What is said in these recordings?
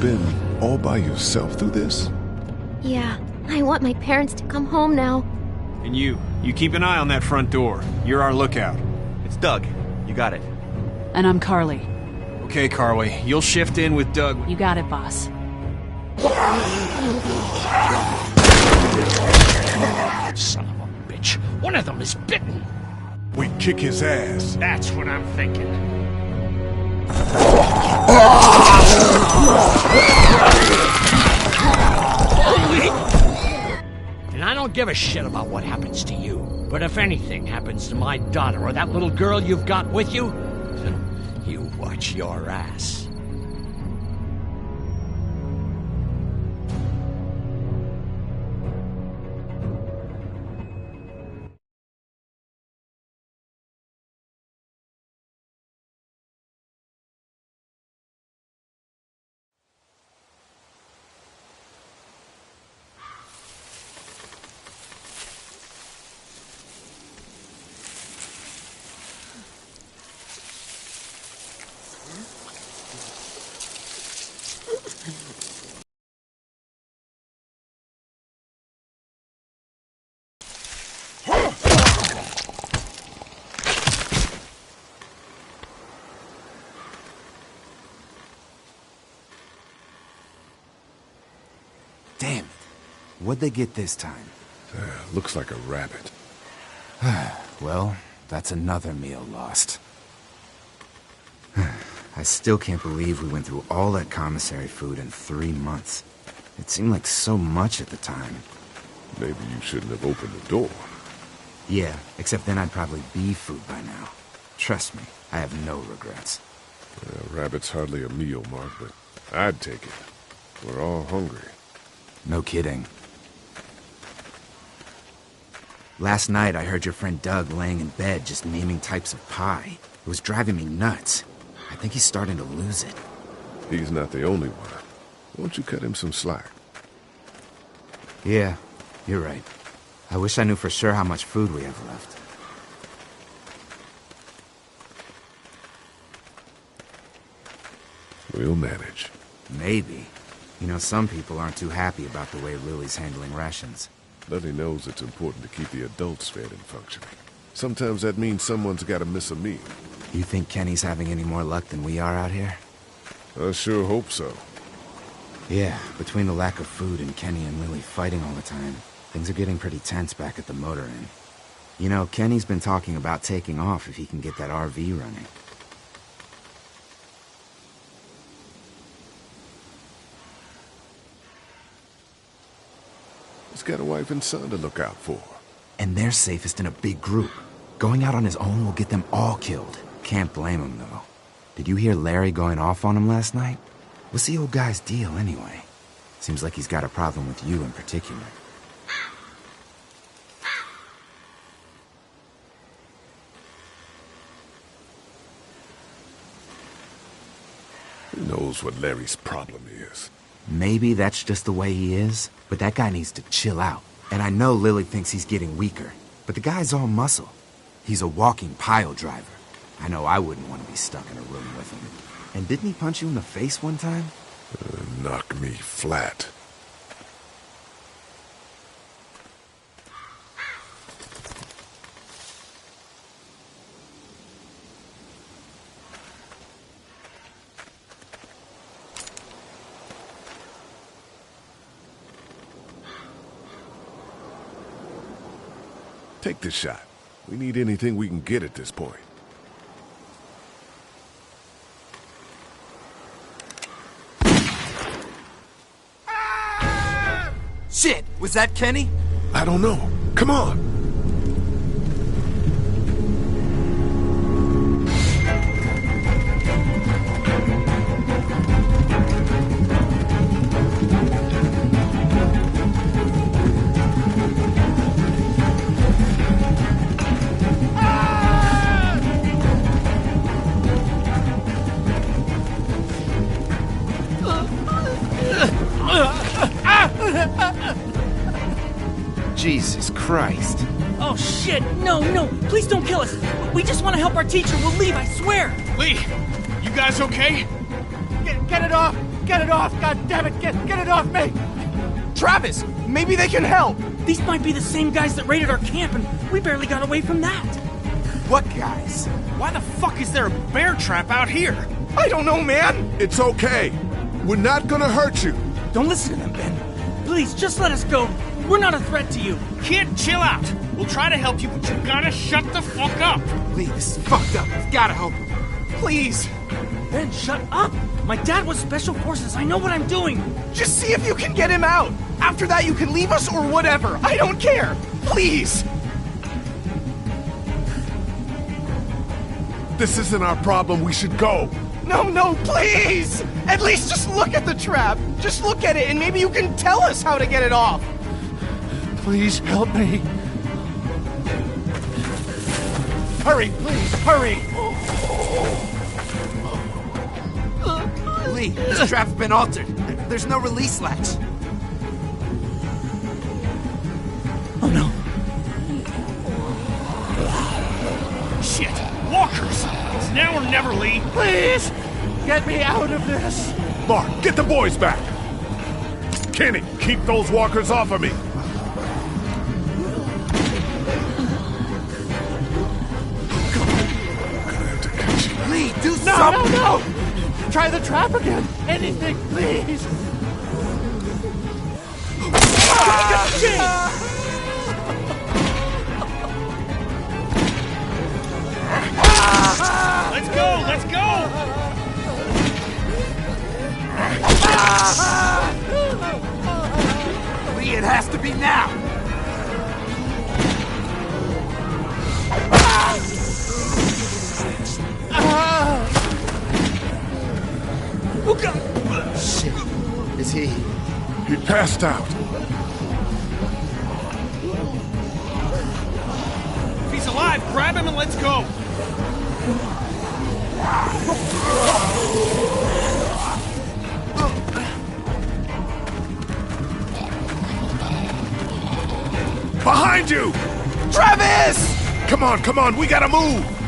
been all by yourself through this? Yeah, I want my parents to come home now. And you keep an eye on that front door. You're our lookout. It's Doug. You got it. And I'm Carly. Okay, Carly, you'll shift in with Doug. You got it, boss. Son of a bitch. One of them is bitten. We kick his ass. That's what I'm thinking. And I don't give a shit about what happens to you. But if anything happens to my daughter or that little girl you've got with you, you watch your ass. Damn it. What'd they get this time? Looks like a rabbit. Well, that's another meal lost. I still can't believe we went through all that commissary food in 3 months. It seemed like so much at the time. Maybe you shouldn't have opened the door. Yeah, except then I'd probably be food by now. Trust me, I have no regrets. Rabbit's hardly a meal, Mark, but I'd take it. We're all hungry. No kidding. Last night I heard your friend Doug laying in bed just naming types of pie. It was driving me nuts. I think he's starting to lose it. He's not the only one. Won't you cut him some slack? Yeah, you're right. I wish I knew for sure how much food we have left. We'll manage. Maybe. You know, some people aren't too happy about the way Lily's handling rations. Lily knows it's important to keep the adults fed and functioning. Sometimes that means someone's got to miss a meal. You think Kenny's having any more luck than we are out here? I sure hope so. Yeah, between the lack of food and Kenny and Lily fighting all the time, things are getting pretty tense back at the motor inn. You know, Kenny's been talking about taking off if he can get that RV running. He's got a wife and son to look out for. And they're safest in a big group. Going out on his own will get them all killed. Can't blame him, though. Did you hear Larry going off on him last night? What's the old guy's deal, anyway? Seems like he's got a problem with you in particular. Who knows what Larry's problem is? Maybe that's just the way he is, but that guy needs to chill out. And I know Lily thinks he's getting weaker, but the guy's all muscle. He's a walking pile driver. I know I wouldn't want to be stuck in a room with him. And didn't he punch you in the face one time? Knock me flat. Take this shot. We need anything we can get at this point. Shit! Was that Kenny? I don't know. Come on! Jesus Christ. Oh, shit! No, no! Please don't kill us! We just want to help our teacher! We'll leave, I swear! Lee, you guys okay? Get it off! Get it off! God damn it! Get it off me! Travis, maybe they can help! These might be the same guys that raided our camp, and we barely got away from that. What guys? Why the fuck is there a bear trap out here? I don't know, man! It's okay. We're not gonna hurt you. Don't listen to them, Ben. Please, just let us go. We're not a threat to you. Kid, chill out. We'll try to help you, but you gotta shut the fuck up. Lee, this is fucked up. We've gotta help him. Please, Ben, shut up. My dad was Special Forces. I know what I'm doing. just see if you can get him out. After that, you can leave us or whatever. I don't care. Please! This isn't our problem. We should go. No, please! At least just look at the trap. Just look at it, and maybe you can tell us how to get it off. Please help me. Hurry, please, hurry! Lee, this trap's been altered. There's no release latch. Oh no. Shit, walkers. It's now or never, Lee. Please! Get me out of this! Mark, get the boys back. Kenny, keep those walkers off of me. Lee, do No, something! no! Try the trap again! Anything, please! Let's go, let's go! Lee, it has to be now! Shit. Is he? He passed out. If he's alive, grab him and let's go. Behind you! Travis! Come on, we gotta move!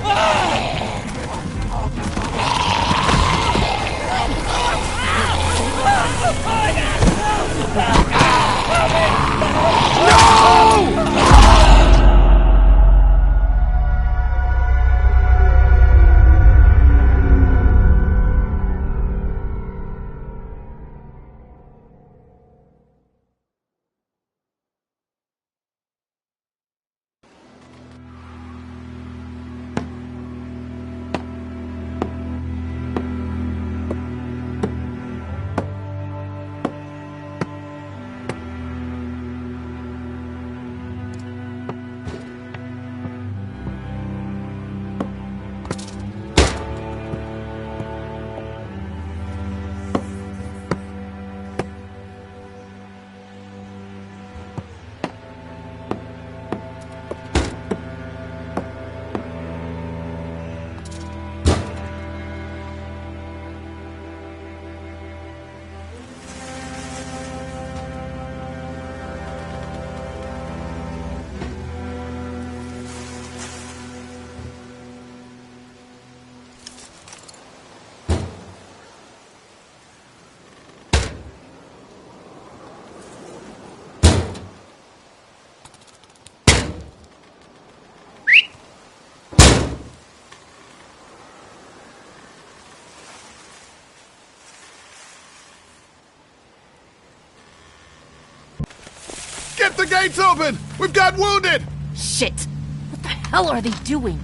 Get the gates open! We've got wounded! Shit! What the hell are they doing?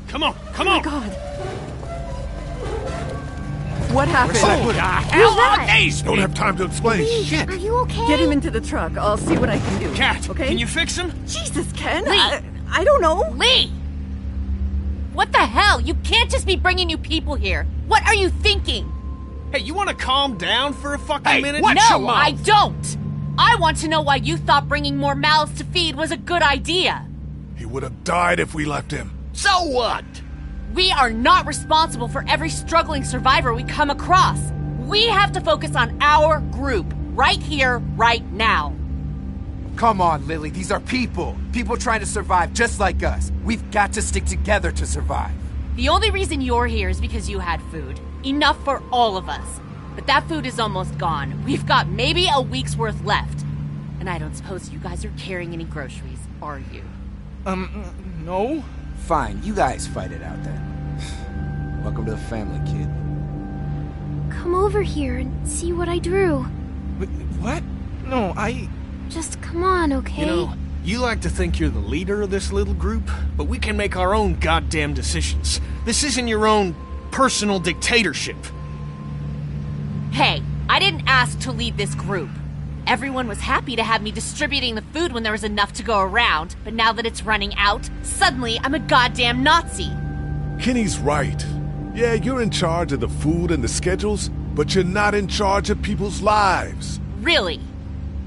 Come on, come on! God. What happened? Oh, the hell are these? Don't have time to explain. Shit! Are you okay? Get him into the truck. I'll see what I can do. Cat, okay? can you fix him? Jesus, Ken. Lee. I don't know. Lee! What the hell? You can't just be bringing new people here. What are you thinking? Hey, you want to calm down for a fucking minute? No, I don't! I want to know why you thought bringing more mouths to feed was a good idea. He would have died if we left him. So what? We are not responsible for every struggling survivor we come across. We have to focus on our group, right here, right now. Come on, Lily, these are people. People trying to survive just like us. We've got to stick together to survive. The only reason you're here is because you had food. Enough for all of us. But that food is almost gone. We've got maybe a week's worth left. And I don't suppose you guys are carrying any groceries, are you? No? Fine, you guys fight it out then. Welcome to the family, kid. Come over here and see what I drew. What? No, Just come on, okay? You know, you like to think you're the leader of this little group, but we can make our own goddamn decisions. This isn't your own personal dictatorship. Hey, I didn't ask to lead this group. Everyone was happy to have me distributing the food when there was enough to go around, but now that it's running out, suddenly I'm a goddamn Nazi. Kenny's right. Yeah, you're in charge of the food and the schedules, but you're not in charge of people's lives. Really?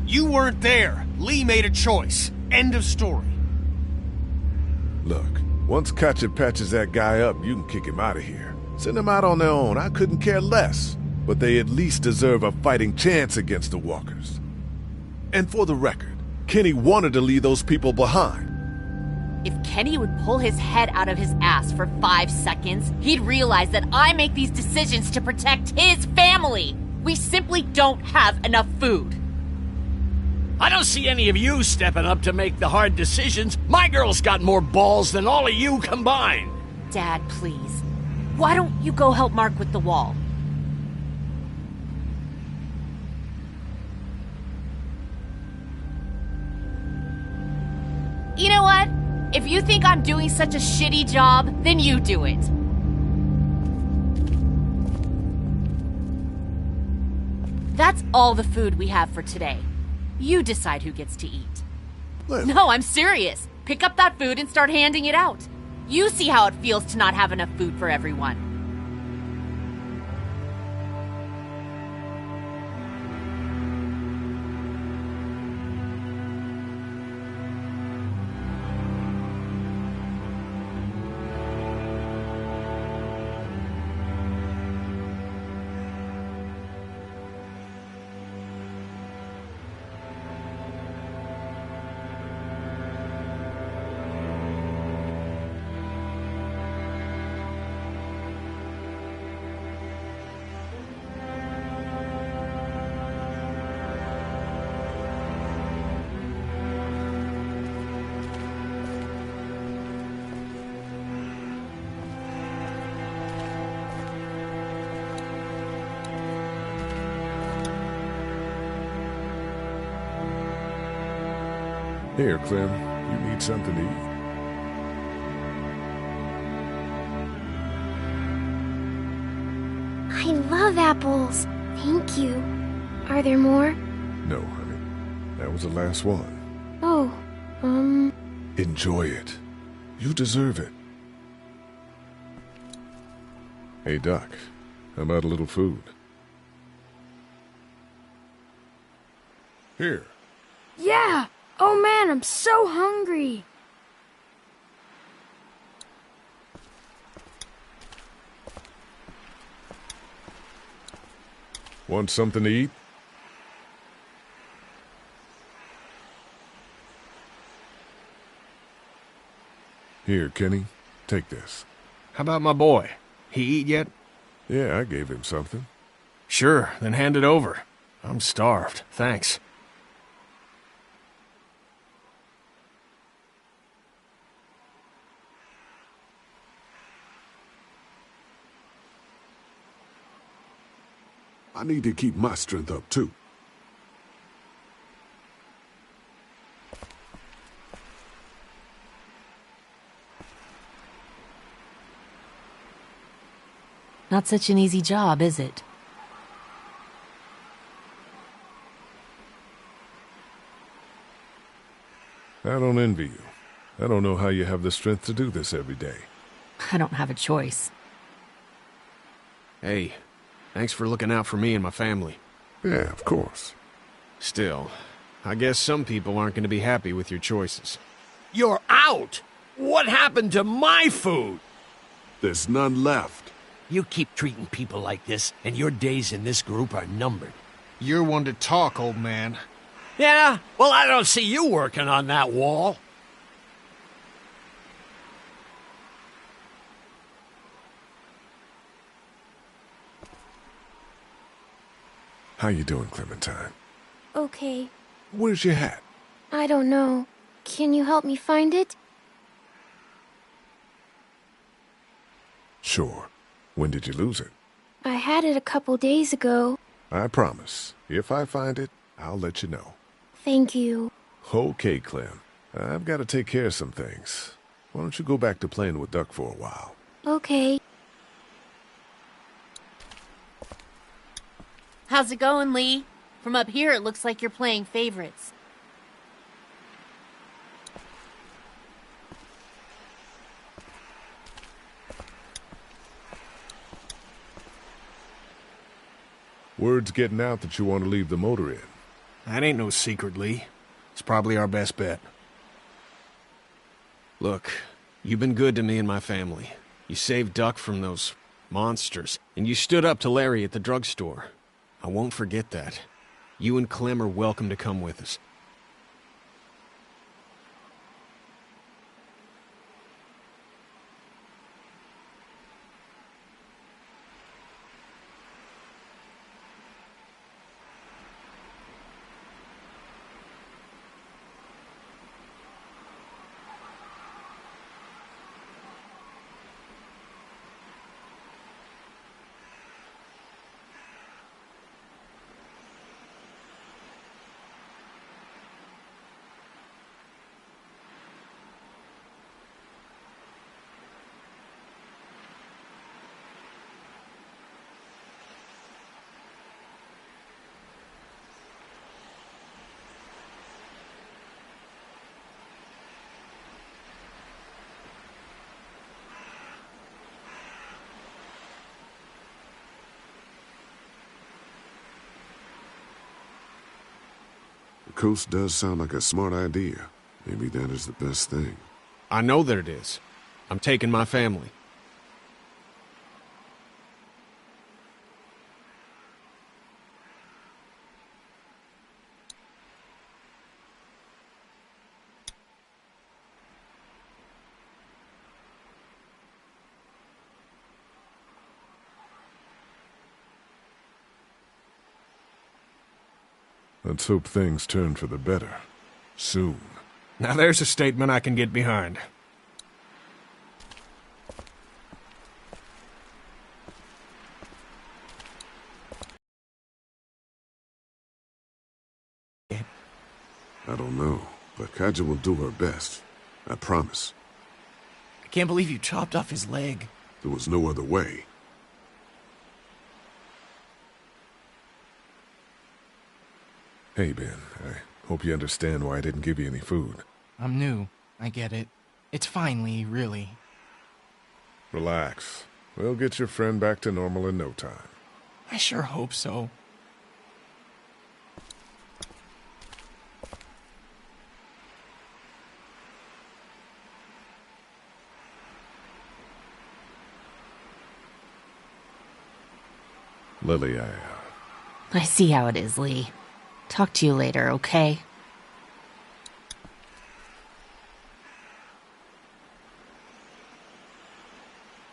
You weren't there. Lee made a choice. End of story. Look, once Katjaa patches that guy up, you can kick him out of here. Send them out on their own, I couldn't care less. But they at least deserve a fighting chance against the walkers. And for the record, Kenny wanted to leave those people behind. If Kenny would pull his head out of his ass for 5 seconds, he'd realize that I make these decisions to protect his family. We simply don't have enough food. I don't see any of you stepping up to make the hard decisions. My girl's got more balls than all of you combined. Dad, please. Why don't you go help Mark with the wall? You know what? If you think I'm doing such a shitty job, then you do it. That's all the food we have for today. You decide who gets to eat. Lily. No, I'm serious. Pick up that food and start handing it out. You see how it feels to not have enough food for everyone. Here, Clem, you need something to eat. I love apples. Thank you. Are there more? No, honey. That was the last one. Oh, Enjoy it. You deserve it. Hey, Doc. How about a little food? Here. Yeah! Oh man, I'm so hungry! Want something to eat? Here, Kenny. Take this. How about my boy? He eat yet? Yeah, I gave him something. Sure, then hand it over. I'm starved, thanks. I need to keep my strength up, too. Not such an easy job, is it? I don't envy you. I don't know how you have the strength to do this every day. I don't have a choice. Hey, thanks for looking out for me and my family. Yeah, of course. Still, I guess some people aren't going to be happy with your choices. You're out! What happened to my food? There's none left. You keep treating people like this, and your days in this group are numbered. You're one to talk, old man. Yeah? Well, I don't see you working on that wall. How you doing, Clementine? Okay. Where's your hat? I don't know. Can you help me find it? Sure. When did you lose it? I had it a couple days ago. I promise. If I find it, I'll let you know. Thank you. Okay, Clem. I've got to take care of some things. Why don't you go back to playing with Duck for a while? Okay. How's it going, Lee? From up here, it looks like you're playing favorites. Word's getting out that you want to leave the motor in. That ain't no secret, Lee. It's probably our best bet. Look, you've been good to me and my family. You saved Duck from those monsters, and you stood up to Larry at the drugstore. I won't forget that. You and Clem are welcome to come with us. The coast does sound like a smart idea. Maybe that is the best thing. I know that it is. I'm taking my family. Let's hope things turn for the better. Soon. Now there's a statement I can get behind. I don't know, but Kaja will do her best. I promise. I can't believe you chopped off his leg. There was no other way. Hey, Ben. I hope you understand why I didn't give you any food. I'm new. I get it. It's fine, Lee, really. Relax. We'll get your friend back to normal in no time. I sure hope so. Lily, I see how it is, Lee. Talk to you later, okay?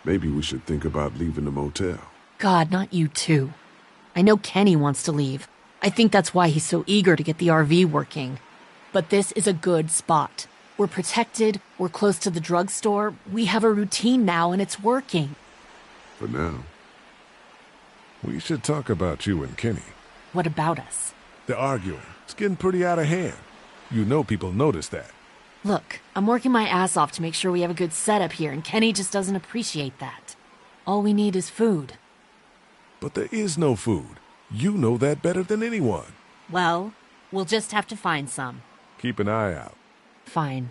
Maybe we should think about leaving the motel. God, not you too. I know Kenny wants to leave. I think that's why he's so eager to get the RV working. But this is a good spot. We're protected, we're close to the drugstore, we have a routine now and it's working. For now. We should talk about you and Kenny. What about us? They're arguing. It's getting pretty out of hand. You know people notice that. Look, I'm working my ass off to make sure we have a good setup here, and Kenny just doesn't appreciate that. All we need is food. But there is no food. You know that better than anyone. Well, we'll just have to find some. Keep an eye out. Fine.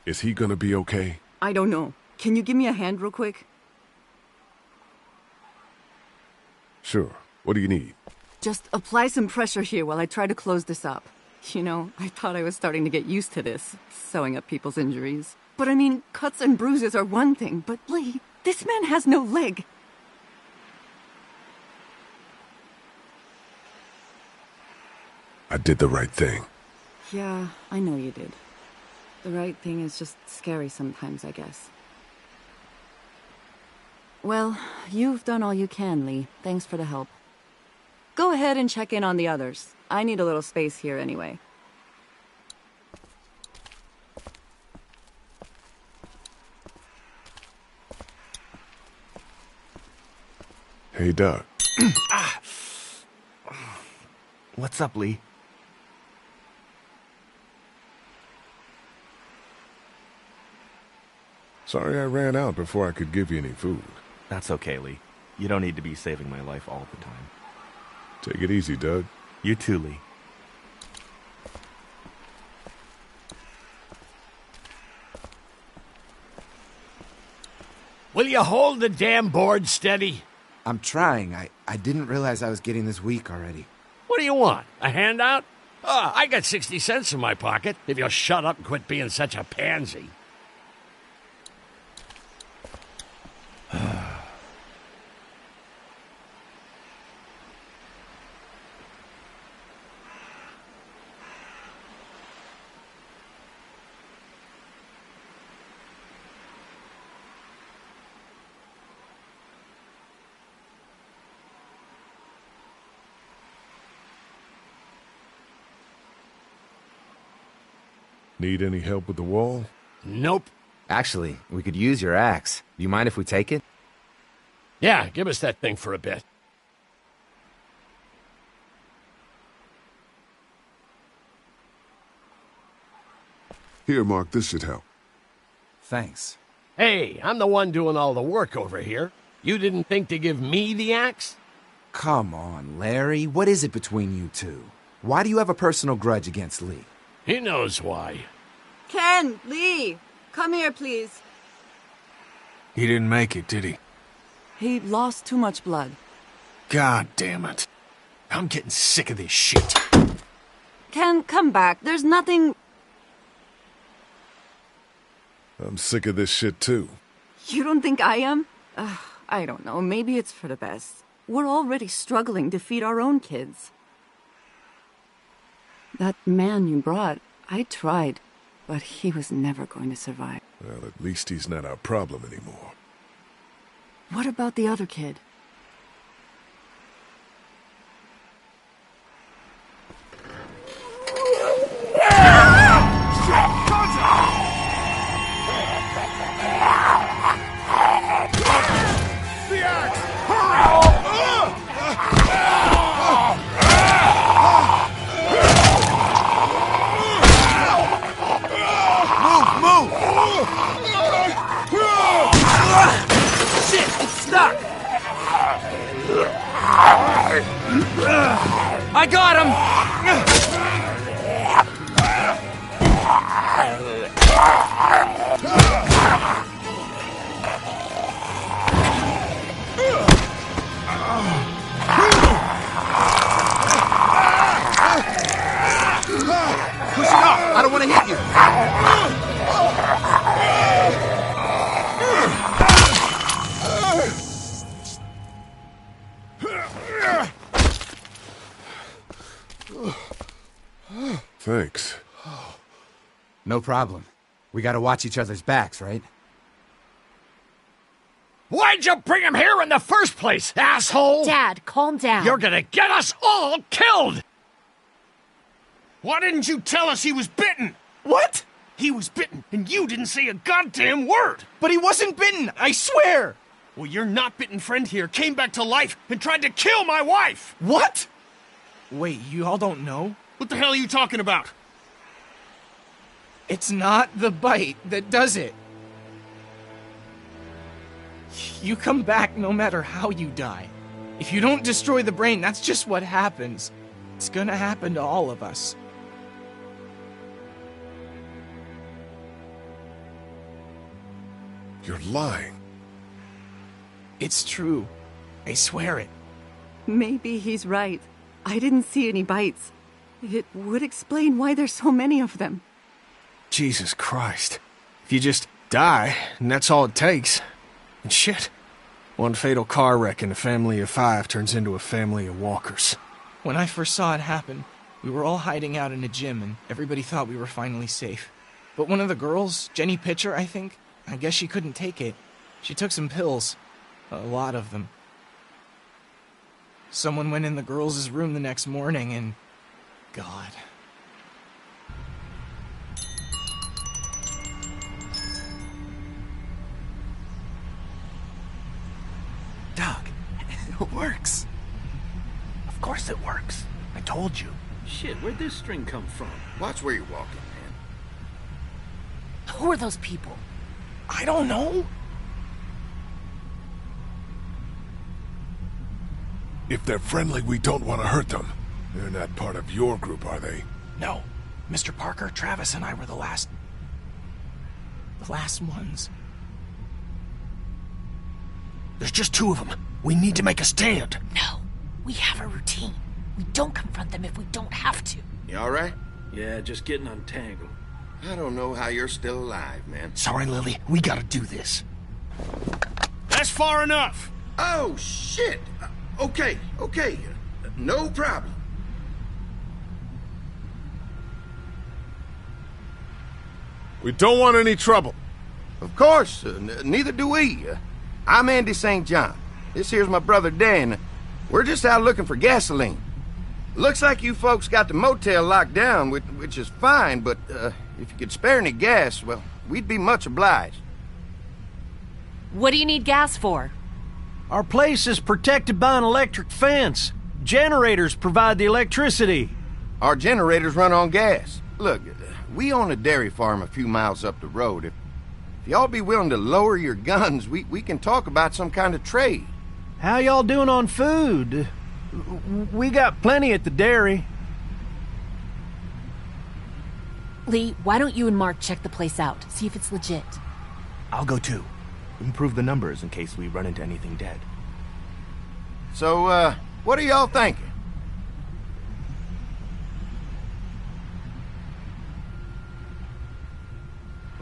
Is he gonna be okay? I don't know. Can you give me a hand real quick? Sure. What do you need? Just apply some pressure here while I try to close this up. You know, I thought I was starting to get used to this, sewing up people's injuries. But I mean, cuts and bruises are one thing, but Lee, this man has no leg. I did the right thing. Yeah, I know you did. The right thing is just scary sometimes, I guess. Well, you've done all you can, Lee. Thanks for the help. Go ahead and check in on the others. I need a little space here anyway. Hey, Doug. What's up, Lee? Sorry I ran out before I could give you any food. That's okay, Lee. You don't need to be saving my life all the time. Take it easy, Doug. You too, Lee. Will you hold the damn board steady? I'm trying. I didn't realize I was getting this weak already. What do you want? A handout? Oh, I got 60 cents in my pocket, if you'll shut up and quit being such a pansy. Need any help with the wall? Nope. Actually, we could use your axe. Do you mind if we take it? Yeah, give us that thing for a bit. Here, Mark, this should help. Thanks. Hey, I'm the one doing all the work over here. You didn't think to give me the axe? Come on, Larry. What is it between you two? Why do you have a personal grudge against Lee? He knows why. Ken! Lee! Come here, please. He didn't make it, did he? He lost too much blood. God damn it. I'm getting sick of this shit. Ken, come back. There's nothing... I'm sick of this shit, too. You don't think I am? I don't know. Maybe it's for the best. We're already struggling to feed our own kids. That man you brought, I tried, but he was never going to survive. Well, at least he's not our problem anymore. What about the other kid? I got him! Push it off! I don't want to hit you! Thanks. No problem. We gotta watch each other's backs, right? Why'd you bring him here in the first place, asshole? Dad, calm down. You're gonna get us all killed! Why didn't you tell us he was bitten? What? He was bitten, and you didn't say a goddamn word! But he wasn't bitten, I swear! Well, your not-bitten friend here came back to life and tried to kill my wife! What? Wait, you all don't know? What the hell are you talking about? It's not the bite that does it. You come back no matter how you die. If you don't destroy the brain, that's just what happens. It's gonna happen to all of us. You're lying. It's true. I swear it. Maybe he's right. I didn't see any bites. It would explain why there's so many of them. Jesus Christ. If you just die, and that's all it takes. And shit. One fatal car wreck in a family of 5 turns into a family of walkers. When I first saw it happen, we were all hiding out in a gym and everybody thought we were finally safe. But one of the girls, Jenny Pitcher, I think, I guess she couldn't take it. She took some pills. A lot of them. Someone went in the girls' room the next morning and... God. Doug, it works. Of course it works. I told you. Shit, where'd this string come from? Watch where you're walking, man. Who are those people? I don't know. If they're friendly, we don't want to hurt them. They're not part of your group, are they? No. Mr. Parker, Travis, and I were the last ones. There's just 2 of them. We need to make a stand. No. We have a routine. We don't confront them if we don't have to. You all right? Yeah, just getting untangled. I don't know how you're still alive, man. Sorry, Lily. We gotta do this. That's far enough! Oh, shit! Okay. No problem. We don't want any trouble. Of course, neither do we. I'm Andy St. John. This here's my brother Dan. We're just out looking for gasoline. Looks like you folks got the motel locked down, which is fine, but if you could spare any gas, well, we'd be much obliged. What do you need gas for? Our place is protected by an electric fence. Generators provide the electricity. Our generators run on gas. Look, we own a dairy farm a few miles up the road. If y'all be willing to lower your guns, we can talk about some kind of trade. How y'all doing on food? We got plenty at the dairy. Lee, why don't you and Mark check the place out, see if it's legit? I'll go too. Improve the numbers in case we run into anything dead. So, what are y'all thinking?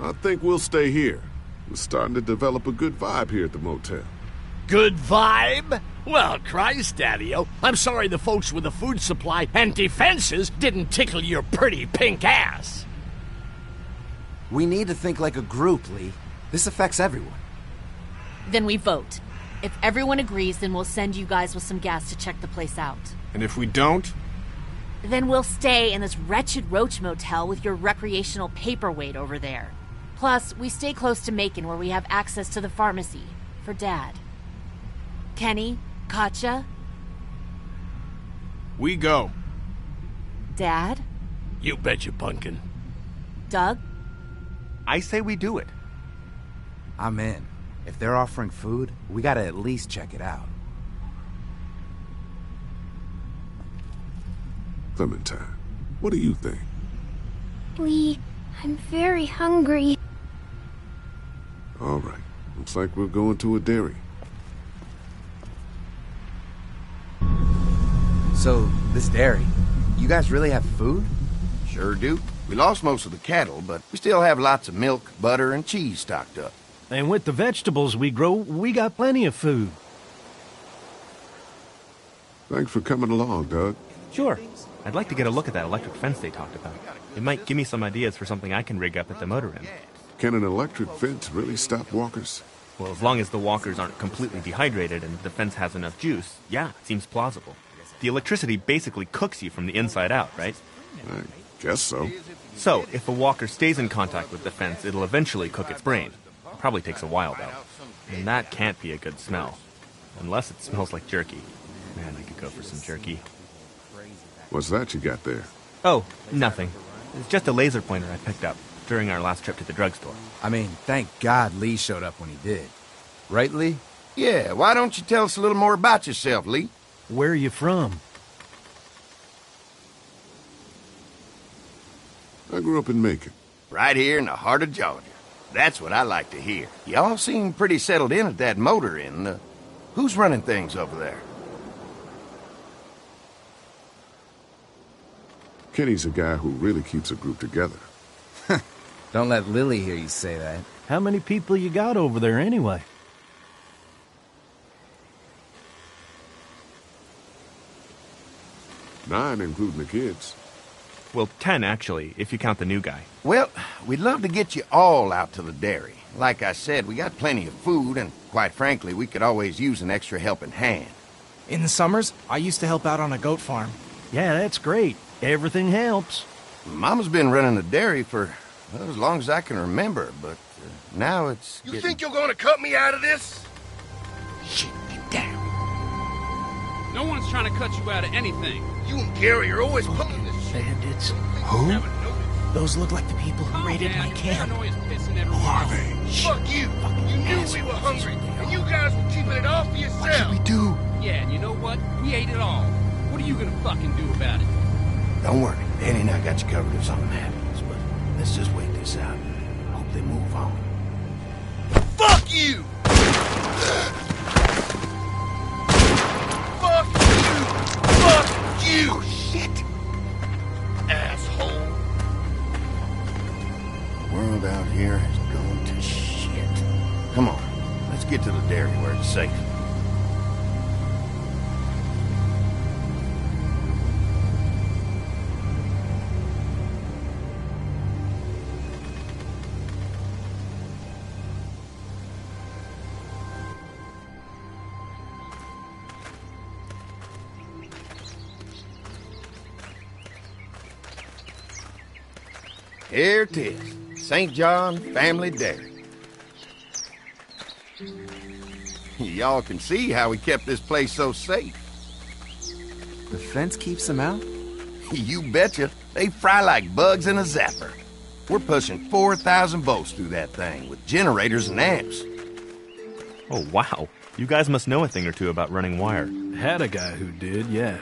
I think we'll stay here. We're starting to develop a good vibe here at the motel. Good vibe? Well, Christ, Daddy-o, I'm sorry the folks with the food supply and defenses didn't tickle your pretty pink ass. We need to think like a group, Lee. This affects everyone. Then we vote. If everyone agrees, then we'll send you guys with some gas to check the place out. And if we don't? Then we'll stay in this wretched roach motel with your recreational paperweight over there. Plus, we stay close to Macon where we have access to the pharmacy. For Dad. Kenny? Katja? We go. Dad? You betcha, Pumpkin. Doug? I say we do it. I'm in. If they're offering food, we gotta at least check it out. Clementine, what do you think? Lee, I'm very hungry. All right. Looks like we're going to a dairy. So, this dairy, you guys really have food? Sure do. We lost most of the cattle, but we still have lots of milk, butter, and cheese stocked up. And with the vegetables we grow, we got plenty of food. Thanks for coming along, Doug. Sure. I'd like to get a look at that electric fence they talked about. It might give me some ideas for something I can rig up at the motor inn. Can an electric fence really stop walkers? Well, as long as the walkers aren't completely dehydrated and the fence has enough juice, yeah, it seems plausible. The electricity basically cooks you from the inside out, right? I guess so. So, if a walker stays in contact with the fence, it'll eventually cook its brain. It probably takes a while, though. And that can't be a good smell. Unless it smells like jerky. Man, I could go for some jerky. What's that you got there? Oh, nothing. It's just a laser pointer I picked up during our last trip to the drugstore. I mean, thank God Lee showed up when he did. Right, Lee? Yeah, why don't you tell us a little more about yourself, Lee? Where are you from? I grew up in Macon. Right here in the heart of Georgia. That's what I like to hear. Y'all seem pretty settled in at that motor inn. Who's running things over there? Kenny's a guy who really keeps a group together. Don't let Lily hear you say that. How many people you got over there anyway? Nine, including the kids. Well, 10, actually, if you count the new guy. Well, we'd love to get you all out to the dairy. Like I said, we got plenty of food, and quite frankly, we could always use an extra helping hand. In the summers, I used to help out on a goat farm. Yeah, that's great. Everything helps. Mama's been running the dairy for well, as long as I can remember, but now it's You think you're gonna cut me out of this? Shit, get down. No one's trying to cut you out of anything. You and Gary are always pulling this shit. Bandits. Who? Those look like the people who raided my camp. Who are they? Fuck you! You knew we were hungry, and you guys were keeping it all for yourself. What should we do? Yeah, and you know what? We ate it all. What are you gonna fucking do about it? Don't worry, Danny and I got you covered if something happens, but let's just wait this out. Hope they move on. Fuck you! Fuck you! Fuck you! Oh, shit! Asshole! The world out here has gone to shit. Come on, let's get to the dairy where it's safe. Here it is, St. John Family Dairy. Y'all can see how we kept this place so safe. The fence keeps them out? You betcha. They fry like bugs in a zapper. We're pushing 4,000 volts through that thing with generators and amps. Oh, wow. You guys must know a thing or two about running wire. Had a guy who did, yeah.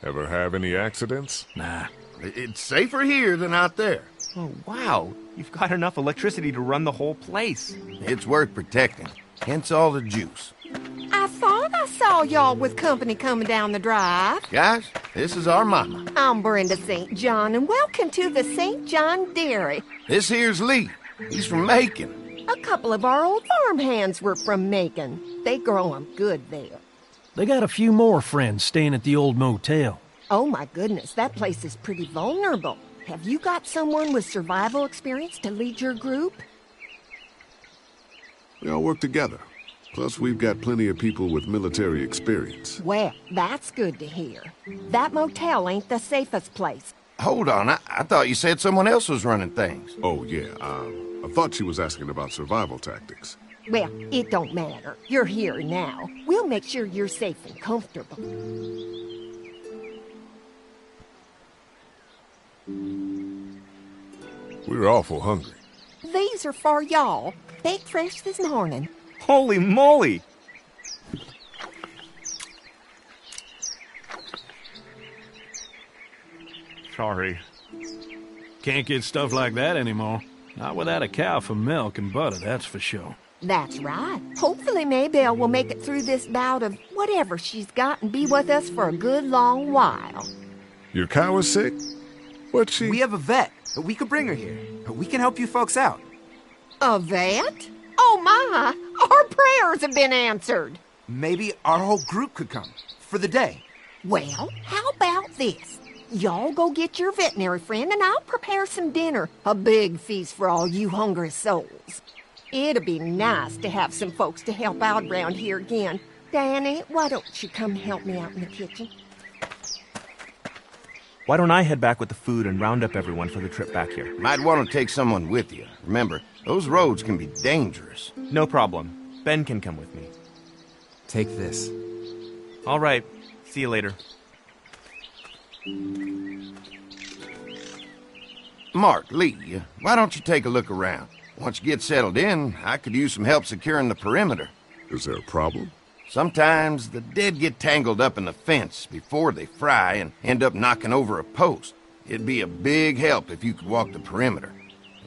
Ever have any accidents? Nah. It's safer here than out there. Oh, wow. You've got enough electricity to run the whole place. It's worth protecting. Hence all the juice. I thought I saw y'all with company coming down the drive. Guys, this is our mama. I'm Brenda St. John, and welcome to the St. John Dairy. This here's Lee. He's from Macon. A couple of our old farm hands were from Macon. They grow 'em good there. They got a few more friends staying at the old motel. Oh my goodness, that place is pretty vulnerable. Have you got someone with survival experience to lead your group? We all work together. Plus, we've got plenty of people with military experience. Well, that's good to hear. That motel ain't the safest place. Hold on, I thought you said someone else was running things. Oh, yeah, I thought she was asking about survival tactics. Well, it don't matter. You're here now. We'll make sure you're safe and comfortable. We're awful hungry. These are for y'all. Baked fresh this morning. Holy moly! Sorry. Can't get stuff like that anymore. Not without a cow for milk and butter, that's for sure. That's right. Hopefully Maybelle will make it through this bout of whatever she's got and be with us for a good long while. Your cow is sick? What's she... We have a vet. We could bring her here. We can help you folks out. A vet? Oh my! Our prayers have been answered. Maybe our whole group could come. For the day. Well, how about this? Y'all go get your veterinary friend and I'll prepare some dinner. A big feast for all you hungry souls. It'd be nice to have some folks to help out around here again. Danny, why don't you come help me out in the kitchen? Why don't I head back with the food and round up everyone for the trip back here? Might want to take someone with you. Remember, those roads can be dangerous. No problem. Ben can come with me. Take this. All right. See you later. Mark, Lee, why don't you take a look around? Once you get settled in, I could use some help securing the perimeter. Is there a problem? Sometimes the dead get tangled up in the fence before they fry and end up knocking over a post. It'd be a big help if you could walk the perimeter.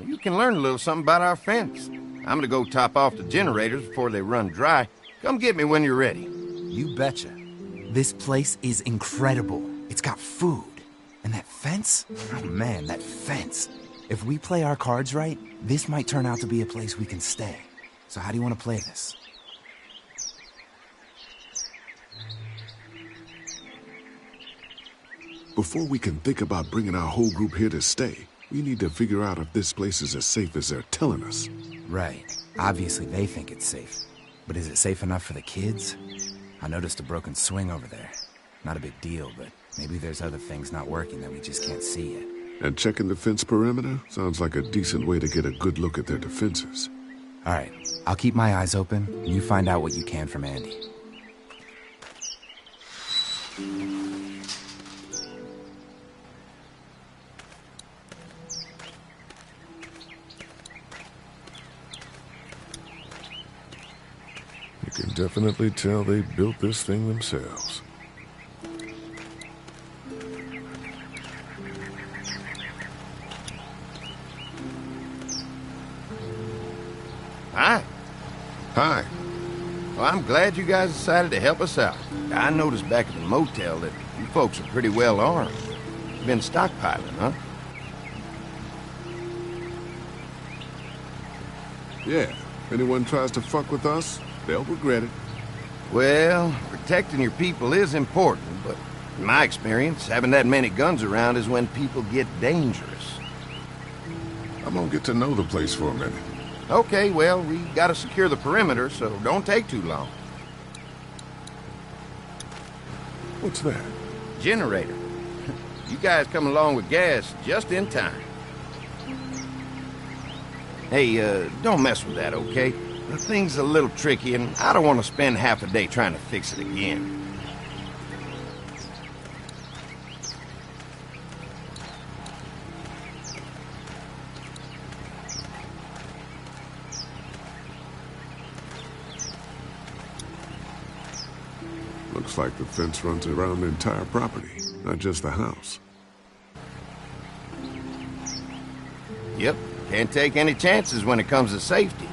You can learn a little something about our fence. I'm gonna go top off the generators before they run dry. Come get me when you're ready. You betcha. This place is incredible. It's got food. And that fence? Oh man, that fence. If we play our cards right, this might turn out to be a place we can stay. So how do you want to play this? Before we can think about bringing our whole group here to stay, we need to figure out if this place is as safe as they're telling us. Right. Obviously they think it's safe. But is it safe enough for the kids? I noticed a broken swing over there. Not a big deal, but maybe there's other things not working that we just can't see yet. And checking the fence perimeter sounds like a decent way to get a good look at their defenses. All right, I'll keep my eyes open, and you find out what you can from Andy. You can definitely tell they built this thing themselves. Hi. Hi. Well, I'm glad you guys decided to help us out. I noticed back at the motel that you folks are pretty well armed. You've been stockpiling, huh? Yeah. If anyone tries to fuck with us, they'll regret it. Well, protecting your people is important, but in my experience, having that many guns around is when people get dangerous. I'm gonna get to know the place for a minute. Okay, well, we gotta secure the perimeter, so don't take too long. What's that? Generator. You guys come along with gas just in time. Hey, don't mess with that, okay? The thing's a little tricky, and I don't want to spend half a day trying to fix it again. Looks like the fence runs around the entire property, not just the house. Yep, can't take any chances when it comes to safety.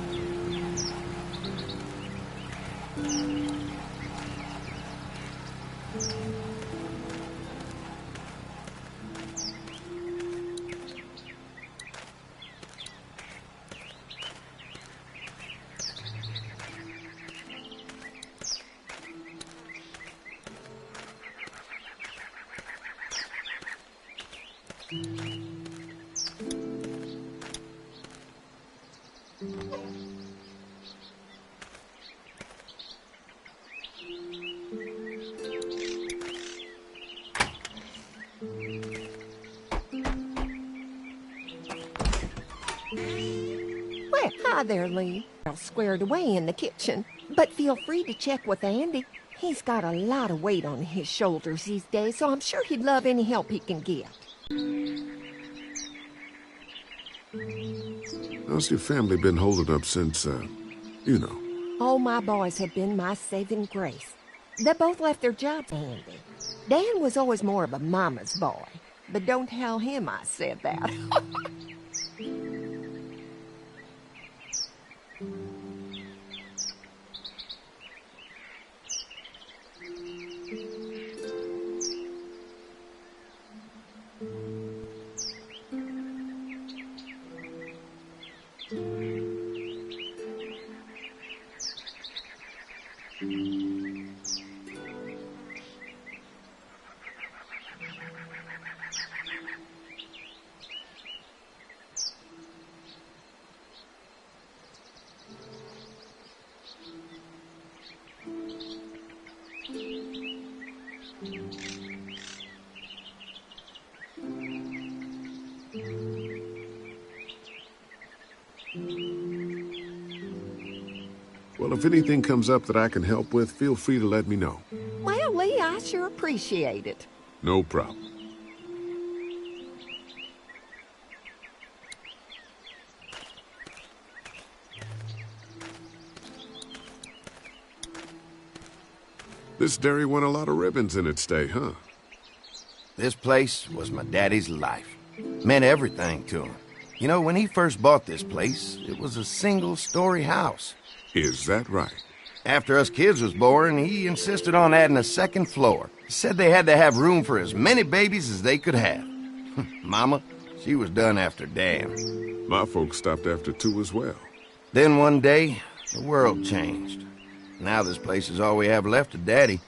Well, hi there, Lee. All squared away in the kitchen. But feel free to check with Andy. He's got a lot of weight on his shoulders these days, so I'm sure he'd love any help he can get. How's your family been holding up since, you know? All my boys have been my saving grace. They both left their jobs, Andy. Dan was always more of a mama's boy, but don't tell him I said that. Well, if anything comes up that I can help with, feel free to let me know. Well, Lee, I sure appreciate it. No problem. This dairy won a lot of ribbons in its day, huh? This place was my daddy's life. Meant everything to him. You know, when he first bought this place, it was a single-story house. Is that right? After us kids was born, he insisted on adding a second floor. He said they had to have room for as many babies as they could have. Mama, she was done after Dan. My folks stopped after 2 as well. Then one day, the world changed. Now this place is all we have left of Daddy.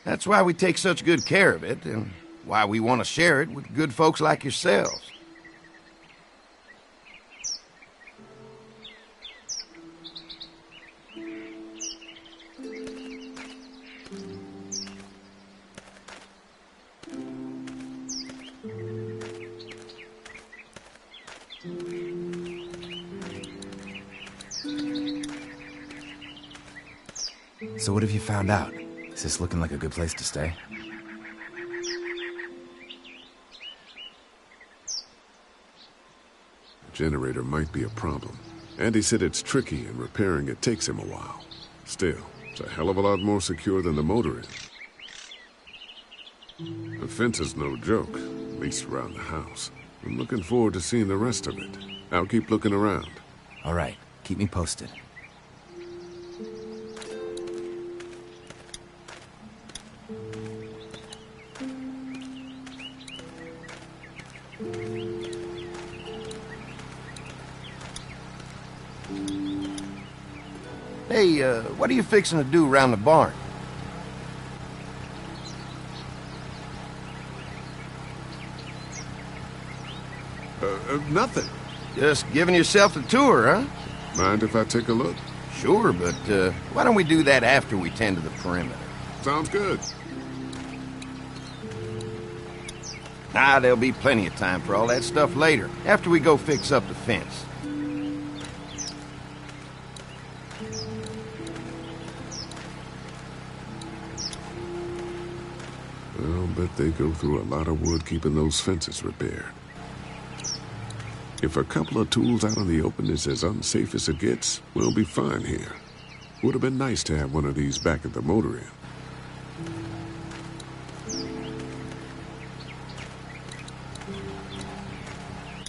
That's why we take such good care of it, and why we want to share it with good folks like yourselves. So what have you found out? Is this looking like a good place to stay? Generator might be a problem. Andy said it's tricky and repairing it takes him a while. Still, it's a hell of a lot more secure than the motor is. The fence is no joke, at least around the house. I'm looking forward to seeing the rest of it. I'll keep looking around. All right, keep me posted. Hey, what are you fixing to do around the barn? Nothing. Just giving yourself a tour, huh? Mind if I take a look? Sure, but why don't we do that after we tend to the perimeter? Sounds good. Ah, there'll be plenty of time for all that stuff later, after we go fix up the fence. I'll bet they go through a lot of wood keeping those fences repaired. If a couple of tools out in the open is as unsafe as it gets, we'll be fine here. Would have been nice to have one of these back at the motor inn.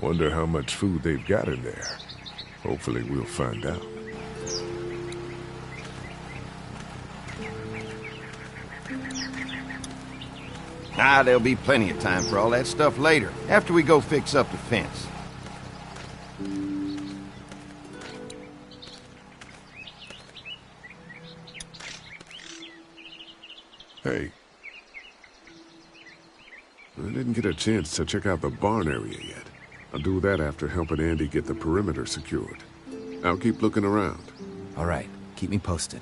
Wonder how much food they've got in there. Hopefully we'll find out. Ah, there'll be plenty of time for all that stuff later, after we go fix up the fence. Hey. I didn't get a chance to check out the barn area yet. I'll do that after helping Andy get the perimeter secured. I'll keep looking around. All right, keep me posted.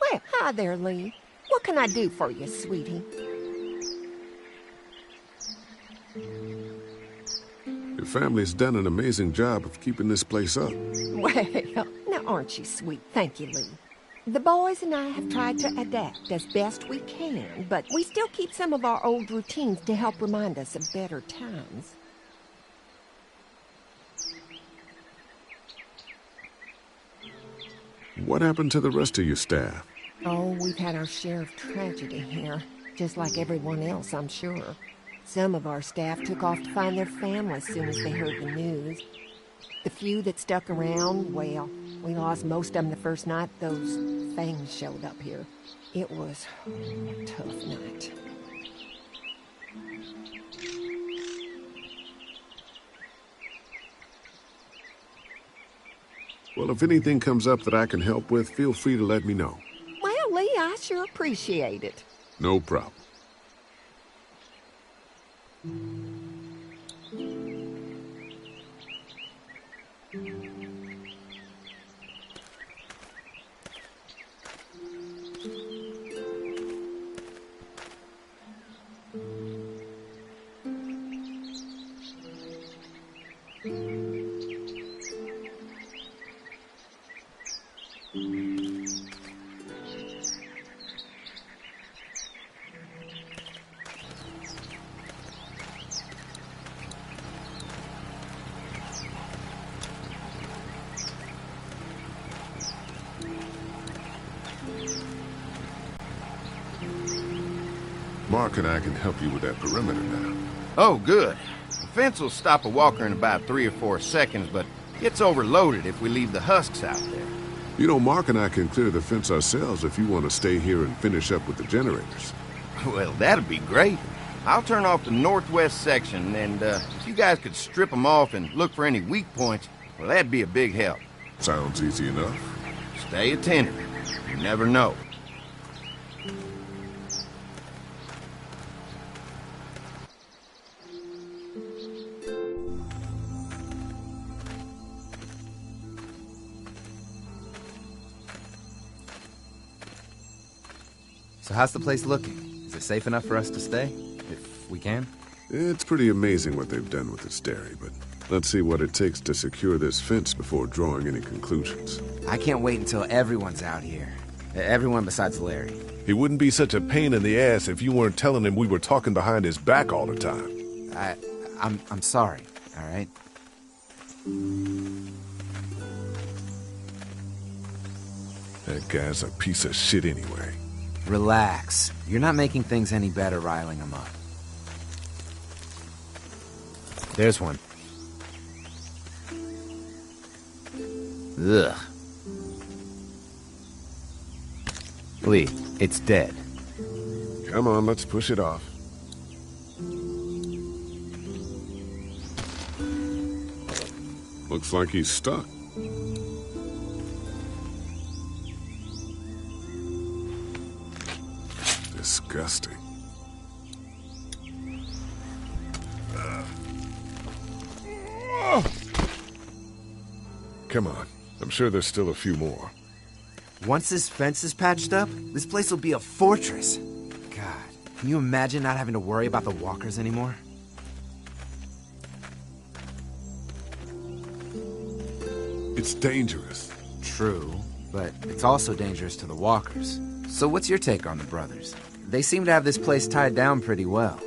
Well, hi there, Lee. What can I do for you, sweetie? Your family's done an amazing job of keeping this place up. Well, now aren't you sweet? Thank you, Lee. The boys and I have tried to adapt as best we can, but we still keep some of our old routines to help remind us of better times. What happened to the rest of your staff? Oh, we've had our share of tragedy here, just like everyone else, I'm sure. Some of our staff took off to find their families as soon as they heard the news. The few that stuck around, well, we lost most of them the first night those things showed up here. It was a tough night. Well, if anything comes up that I can help with, feel free to let me know. Well, Lee, I sure appreciate it. No problem. Mark and I can help you with that perimeter now. Oh, good. The fence will stop a walker in about 3 or 4 seconds, but gets overloaded if we leave the husks out there. You know, Mark and I can clear the fence ourselves if you want to stay here and finish up with the generators. Well, that'd be great. I'll turn off the northwest section, and if you guys could strip them off and look for any weak points, well, that'd be a big help. Sounds easy enough. Stay attentive. You never know. So how's the place looking? Is it safe enough for us to stay? If we can? It's pretty amazing what they've done with this dairy, but let's see what it takes to secure this fence before drawing any conclusions. I can't wait until everyone's out here. Everyone besides Larry. He wouldn't be such a pain in the ass if you weren't telling him we were talking behind his back all the time. I'm sorry, all right? That guy's a piece of shit anyway. Relax. You're not making things any better riling him up. There's one. Ugh. Lee, it's dead. Come on, let's push it off. Looks like he's stuck. Disgusting. Come on. I'm sure there's still a few more. Once this fence is patched up, this place will be a fortress. God, can you imagine not having to worry about the walkers anymore? It's dangerous. True, but it's also dangerous to the walkers. So what's your take on the brothers? They seem to have this place tied down pretty well.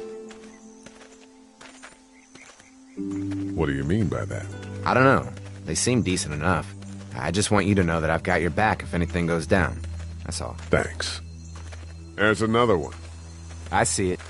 What do you mean by that? I don't know. They seem decent enough. I just want you to know that I've got your back if anything goes down. That's all. Thanks. There's another one. I see it.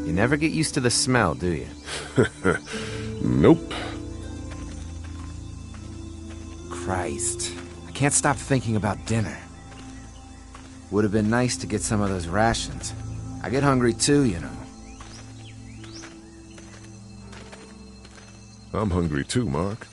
You never get used to the smell, do you? Nope. Christ. I can't stop thinking about dinner. Would have been nice to get some of those rations. I get hungry too, you know. I'm hungry too, Mark.